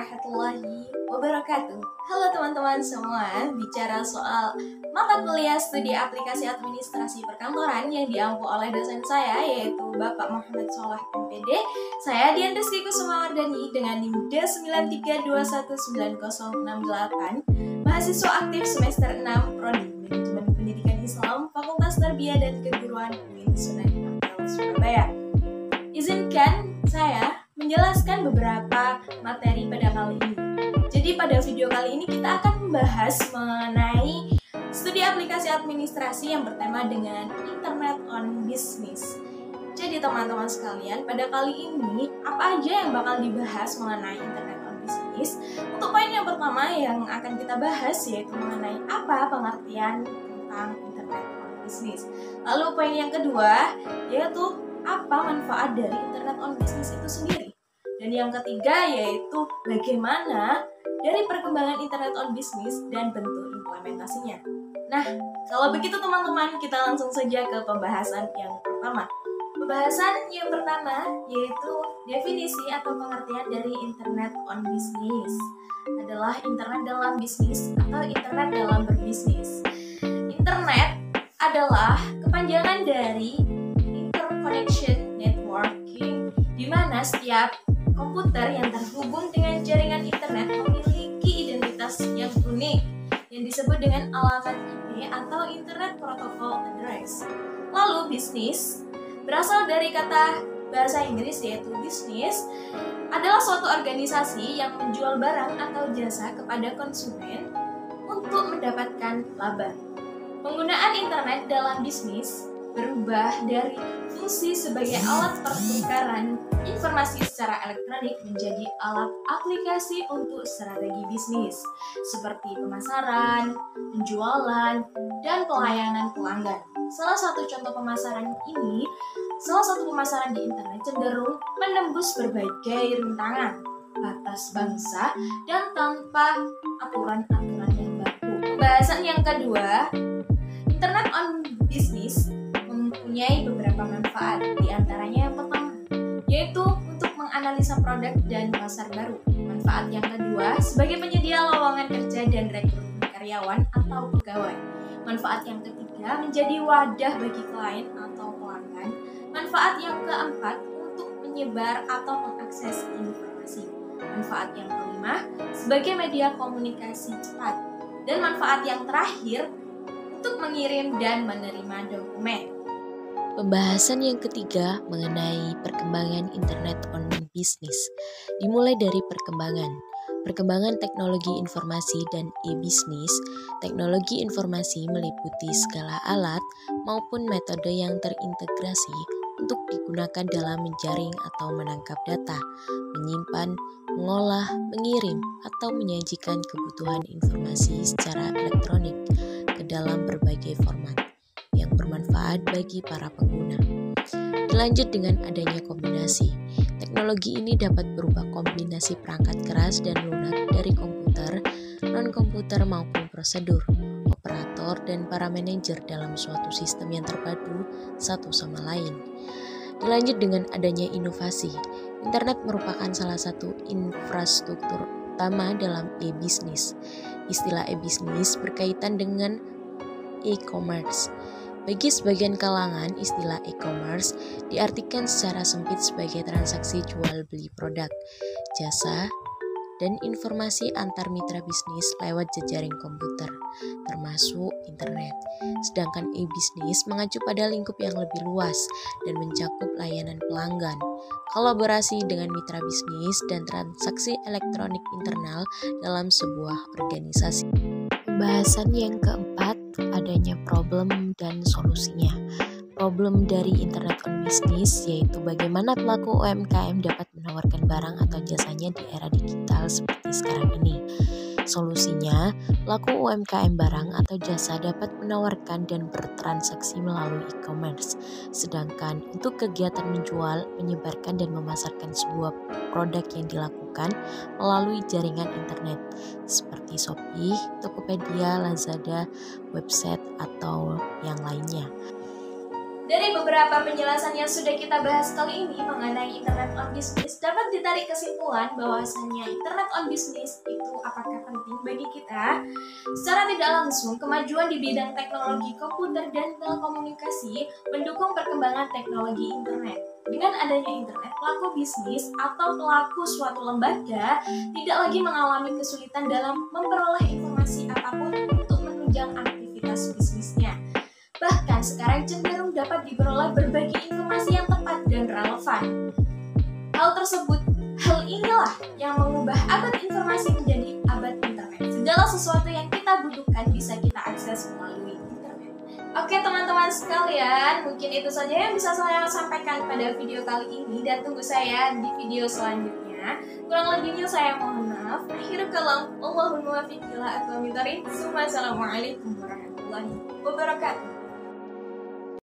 warahmatullahi wabarakatuh. Halo teman-teman semua, bicara soal mata kuliah studi aplikasi administrasi perkantoran yang diampu oleh dosen saya, yaitu Bapak Muhammad Shalih MPD. Saya Dian Rizky Kusumawardani dengan NIM D93219068, mahasiswa aktif semester 6 Prodi Manajemen Pendidikan Islam, Fakultas Tarbiyah dan Keguruan UIN Sunan Ampel, Surabaya. Izinkan saya menjelaskan beberapa materi pada kali ini. Jadi pada video kali ini kita akan membahas mengenai studi aplikasi administrasi yang bertema dengan Internet on Business. Jadi teman-teman sekalian, pada kali ini apa aja yang bakal dibahas mengenai Internet on Business? Untuk poin yang pertama yang akan kita bahas yaitu mengenai apa pengertian tentang Internet on Business. Lalu poin yang kedua yaitu apa manfaat dari Internet on Business itu sendiri. Dan yang ketiga yaitu bagaimana dari perkembangan Internet on Business dan bentuk implementasinya. Nah, kalau begitu teman-teman, kita langsung saja ke pembahasan yang pertama. Pembahasan yang pertama yaitu definisi atau pengertian dari Internet on Business adalah Internet dalam bisnis atau Internet dalam berbisnis. Internet adalah kepanjangan dari Interconnection Networking, di mana setiap komputer yang terhubung dengan jaringan internet memiliki identitas yang unik yang disebut dengan alamat IP atau Internet Protocol Address. Lalu bisnis berasal dari kata bahasa Inggris yaitu business adalah suatu organisasi yang menjual barang atau jasa kepada konsumen untuk mendapatkan laba. Penggunaan internet dalam bisnis berubah dari fungsi sebagai alat pertukaran informasi secara elektronik menjadi alat aplikasi untuk strategi bisnis seperti pemasaran, penjualan, dan pelayanan pelanggan. Salah satu pemasaran di internet cenderung menembus berbagai rintangan, batas bangsa, dan tanpa aturan-aturan yang baku. Pembahasan yang kedua, Internet on Business mempunyai beberapa manfaat, di antaranya yang pertama yaitu untuk menganalisa produk dan pasar baru. Manfaat yang kedua sebagai penyedia lowongan kerja dan rekrutmen karyawan atau pegawai. Manfaat yang ketiga menjadi wadah bagi klien atau pelanggan. Manfaat yang keempat untuk menyebar atau mengakses informasi. Manfaat yang kelima sebagai media komunikasi cepat. Dan manfaat yang terakhir untuk mengirim dan menerima dokumen. Pembahasan yang ketiga mengenai perkembangan Internet on Business dimulai dari perkembangan teknologi informasi dan e-business. Teknologi informasi meliputi segala alat maupun metode yang terintegrasi untuk digunakan dalam menjaring atau menangkap data, menyimpan, mengolah, mengirim, atau menyajikan kebutuhan informasi secara elektronik ke dalam berbagai format yang bermanfaat bagi para pengguna. Dilanjut dengan adanya kombinasi. Teknologi ini dapat berupa kombinasi perangkat keras dan lunak dari komputer, non-komputer maupun prosedur, operator, dan para manajer dalam suatu sistem yang terpadu satu sama lain. Dilanjut dengan adanya inovasi. Internet merupakan salah satu infrastruktur utama dalam e-business. Istilah e-business berkaitan dengan e-commerce. Bagi sebagian kalangan, istilah e-commerce diartikan secara sempit sebagai transaksi jual beli produk, jasa, dan informasi antar mitra bisnis lewat jejaring komputer, termasuk internet. Sedangkan e-business mengacu pada lingkup yang lebih luas dan mencakup layanan pelanggan, kolaborasi dengan mitra bisnis, dan transaksi elektronik internal dalam sebuah organisasi. Pembahasan yang keempat, adanya problem dan solusinya. Problem dari Internet on Business yaitu bagaimana pelaku UMKM dapat menawarkan barang atau jasanya di era digital seperti sekarang ini. Solusinya, pelaku UMKM barang atau jasa dapat menawarkan dan bertransaksi melalui e-commerce. Sedangkan untuk kegiatan menjual, menyebarkan dan memasarkan sebuah produk yang dilakukan melalui jaringan internet seperti Shopee, Tokopedia, Lazada, website, atau yang lainnya. Dari beberapa penjelasan yang sudah kita bahas kali ini mengenai Internet on Business, dapat ditarik kesimpulan bahwasannya Internet on Business itu apakah penting bagi kita? Secara tidak langsung, kemajuan di bidang teknologi komputer dan telekomunikasi mendukung perkembangan teknologi internet. Dengan adanya internet, pelaku bisnis atau pelaku suatu lembaga tidak lagi mengalami kesulitan dalam memperoleh informasi apapun untuk menunjang aktivitas bisnisnya. Bahkan sekarang cenderung dapat diperoleh berbagai informasi yang tepat dan relevan. Hal inilah yang mengubah abad informasi menjadi abad internet. Segala sesuatu yang kita butuhkan bisa kita akses melalui internet. Oke teman-teman sekalian, mungkin itu saja yang bisa saya sampaikan pada video kali ini, dan tunggu saya di video selanjutnya. Kurang lebihnya saya mohon maaf. Akhirul kalam, Allahumma muwaffiq ila aqwamit thoriq. Assalamualaikum warahmatullahi wabarakatuh.